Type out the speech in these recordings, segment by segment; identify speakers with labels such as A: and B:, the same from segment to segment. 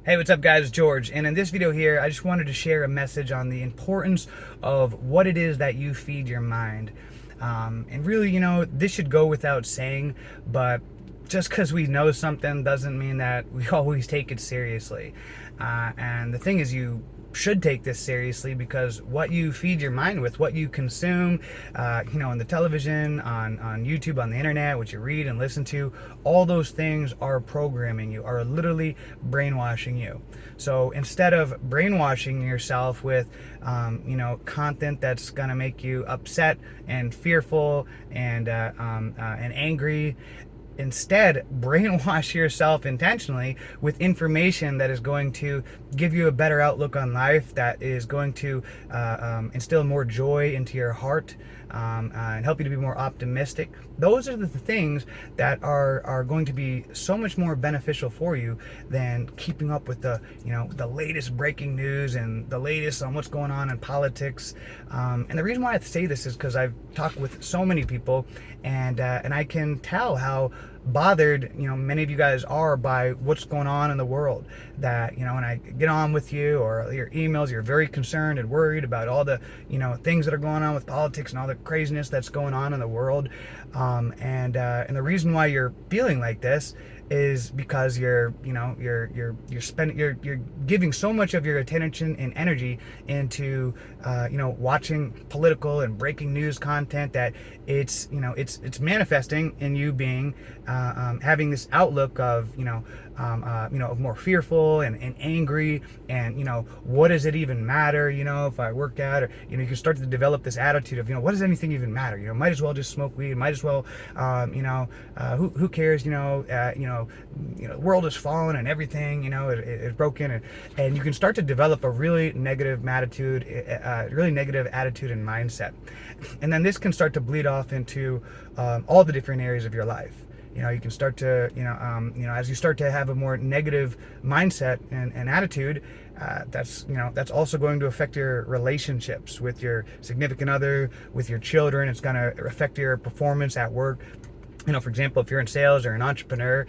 A: Hey, what's up guys? George. And in this video here, I just wanted to share a message on the importance of what it is that you feed your mind. And really, this should go without saying, but just because we know something doesn't mean that we always take it seriously. And the thing is, you should take this seriously because what you feed your mind with, what you consume, on the television, on YouTube, on the internet, what you read and listen to, all those things are programming you, are literally brainwashing you. So instead of brainwashing yourself with, content that's gonna make you upset and fearful and angry, instead brainwash yourself intentionally with information that is going to give you a better outlook on life, that is going to instill more joy into your heart, and help you to be more optimistic. Those are the things that are going to be so much more beneficial for you than keeping up with the latest breaking news and the latest on what's going on in politics. And the reason why I say this is because I've talked with so many people, and I can tell how bothered many of you guys are by what's going on in the world. That when I get on with you or your emails, you're very concerned and worried about all the things that are going on with politics and all the craziness that's going on in the world. And the reason why you're feeling like this is because you're giving so much of your attention and energy into watching political and breaking news content that it's manifesting in you being having this outlook of of more fearful and angry, and what does it even matter if I work out, or you can start to develop this attitude of what does anything even matter, might as well just smoke weed, might as well who cares, the world is fallen and everything is broken, and you can start to develop a really negative attitude, and mindset. And then this can start to bleed off into all the different areas of your life. You can start to, as you start to have a more negative mindset and attitude, that's also going to affect your relationships with your significant other, with your children. It's going to affect your performance at work. For example, if you're in sales or an entrepreneur,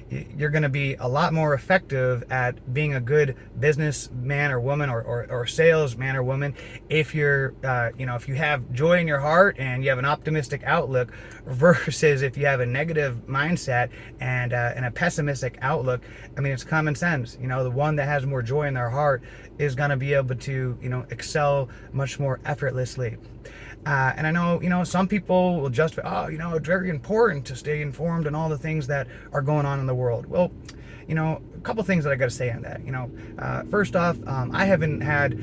A: you're going to be a lot more effective at being a good businessman or woman, or salesman or woman, if you're, if you have joy in your heart and you have an optimistic outlook, versus if you have a negative mindset and a pessimistic outlook. I mean, it's common sense. The one that has more joy in their heart is going to be able to, excel much more effortlessly. And I know, some people will just, it's very important to stay informed on all the things that are going on in the world. Well, a couple things that I got to say on that. First off, I haven't had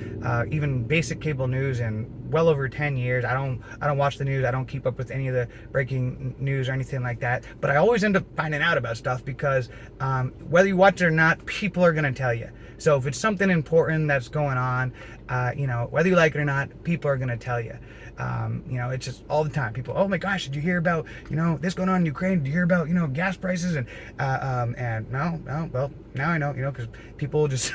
A: even basic cable news in well over 10 years. I don't watch the news. I don't keep up with any of the breaking news or anything like that. But I always end up finding out about stuff because whether you watch it or not, people are going to tell you. So if it's something important that's going on, whether you like it or not, people are going to tell you. It's just all the time. People, oh my gosh, did you hear about, this going on in Ukraine? Did you hear about, gas prices? And no, well, now I know, because people just,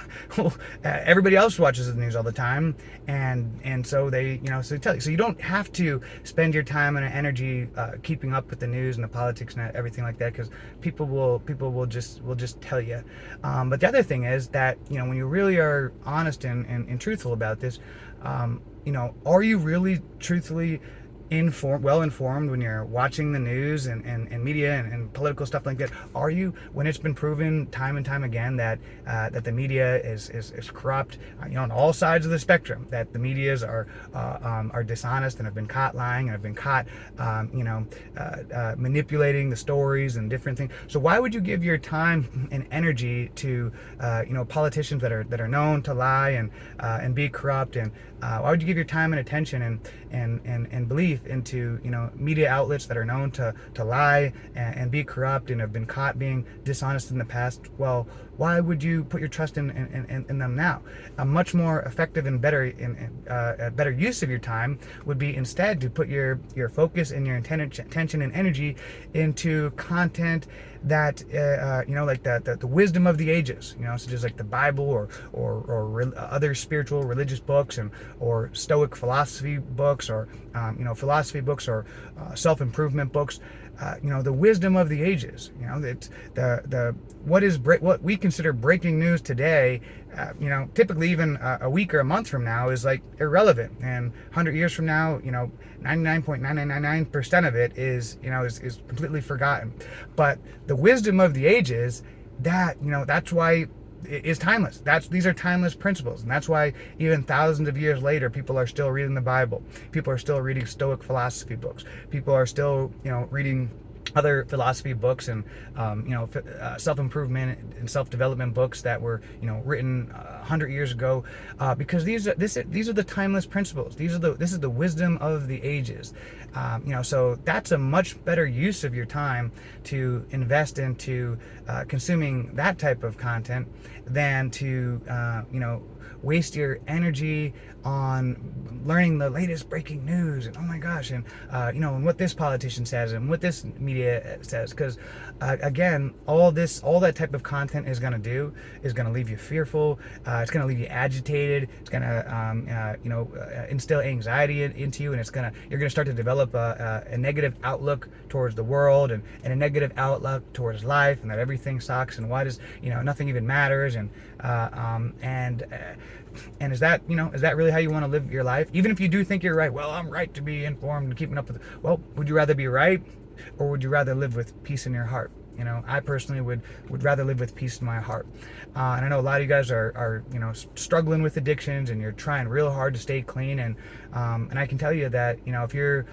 A: everybody else watches the news all the time. And so they, so they tell you. So you don't have to spend your time and energy keeping up with the news and the politics and everything like that, because people will just tell you. But the other thing is that, when you really are honest and truthful about this, are you really truthfully well informed when you're watching the news and media and political stuff like that? Are you, when it's been proven time and time again that the media is corrupt, on all sides of the spectrum, that the medias are dishonest and have been caught lying and have been caught manipulating the stories and different things? So why would you give your time and energy to politicians that are known to lie and be corrupt, and why would you give your time and attention and belief into media outlets that are known to lie and be corrupt and have been caught being dishonest in the past? Well, why would you put your trust in them now? A much more effective and better better use of your time would be instead to put your focus and your attention and energy into content that like the wisdom of the ages, such as like the Bible or other spiritual religious books, or Stoic philosophy books, or philosophy books, or self-improvement books. the wisdom of the ages. It's what we consider breaking news today. Typically even a week or a month from now is like irrelevant, and 100 years from now, 99.9999% of it is completely forgotten. But the wisdom of the ages, that's why is timeless. These are timeless principles, and that's why even thousands of years later, people are still reading the Bible. People are still reading Stoic philosophy books. People are still, reading other philosophy books and self-improvement and self-development books that were written 100 years ago, because these are the timeless principles. This is the wisdom of the ages. So that's a much better use of your time to invest into consuming that type of content than to waste your energy on learning the latest breaking news and oh my gosh, and and what this politician says and what this media says, because again, all that type of content is going to leave you fearful. It's going to leave you agitated. It's going to instill anxiety into you, and you're going to start to develop a negative outlook towards the world and a negative outlook towards life, and that everything sucks and why does nothing even matters, and is that really how you want to live your life? Even if you do think you're right, well, I'm right to be informed and keeping up with. Well, would you rather be right, or would you rather live with peace in your heart? I personally would rather live with peace in my heart. And I know a lot of you guys are struggling with addictions, and you're trying real hard to stay clean. And I can tell you that if you're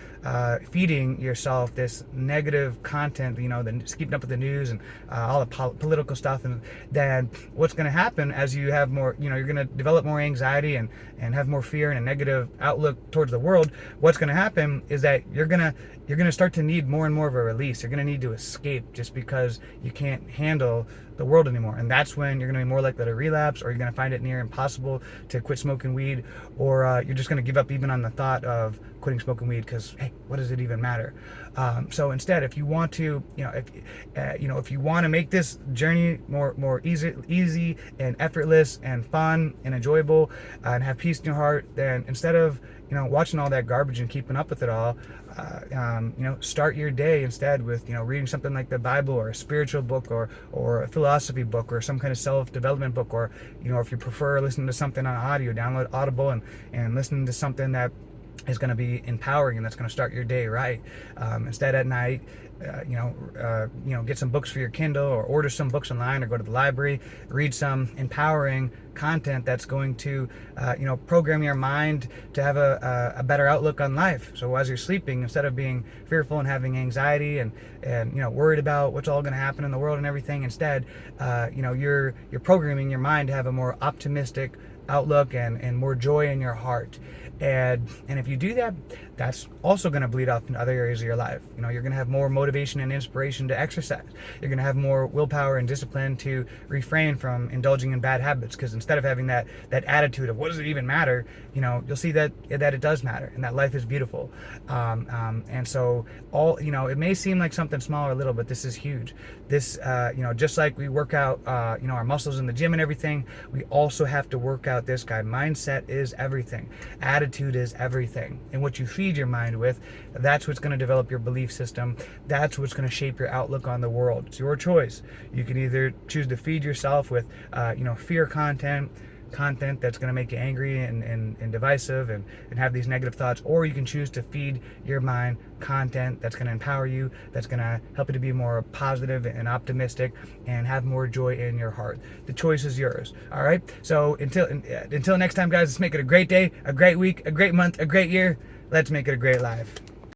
A: feeding yourself this negative content, just keeping up with the news and all the political stuff, and then what's going to happen as you have more, you're going to develop more anxiety and have more fear and a negative outlook towards the world. What's going to happen is that you're going to start to need more and more of a release. You're going to need to escape just because you can't handle the world anymore. And that's when you're going to be more likely to relapse, or you're going to find it near impossible to quit smoking weed, or you're just going to give up even on the thought of quitting smoking weed because, hey, what does it even matter? So instead, if you want to, if you want to make this journey more easy and effortless and fun and enjoyable, and have peace in your heart, then instead of watching all that garbage and keeping up with it all, start your day instead with reading something like the Bible, or a spiritual book, or a philosophy book, or some kind of self-development book, or if you prefer listening to something on audio, download Audible and listening to something that is going to be empowering and that's going to start your day right. Instead, at night, get some books for your Kindle, or order some books online, or go to the library, read some empowering content that's going to program your mind to have a better outlook on life. So as you're sleeping, instead of being fearful and having anxiety and worried about what's all going to happen in the world and everything, instead you're programming your mind to have a more optimistic outlook and more joy in your heart. And if you do that, that's also going to bleed off into other areas of your life. You're going to have more motivation and inspiration to exercise. You're going to have more willpower and discipline to refrain from indulging in bad habits, because instead of having that attitude of what does it even matter, you'll see that it does matter, and that life is beautiful. And so it may seem like something small or little, but this is huge. This just like we work out our muscles in the gym and everything, we also have to work out this guy. Mindset is everything. Attitude is everything. And what you feed your mind with, that's what's going to develop your belief system. That's what's going to shape your outlook on the world. It's your choice. You can either choose to feed yourself with fear content that's going to make you angry and divisive and have these negative thoughts, or you can choose to feed your mind content that's going to empower you, that's going to help you to be more positive and optimistic and have more joy in your heart. The choice is yours. All right, so until next time, guys, let's make it a great day, a great week, a great month, a great year. Let's make it a great life.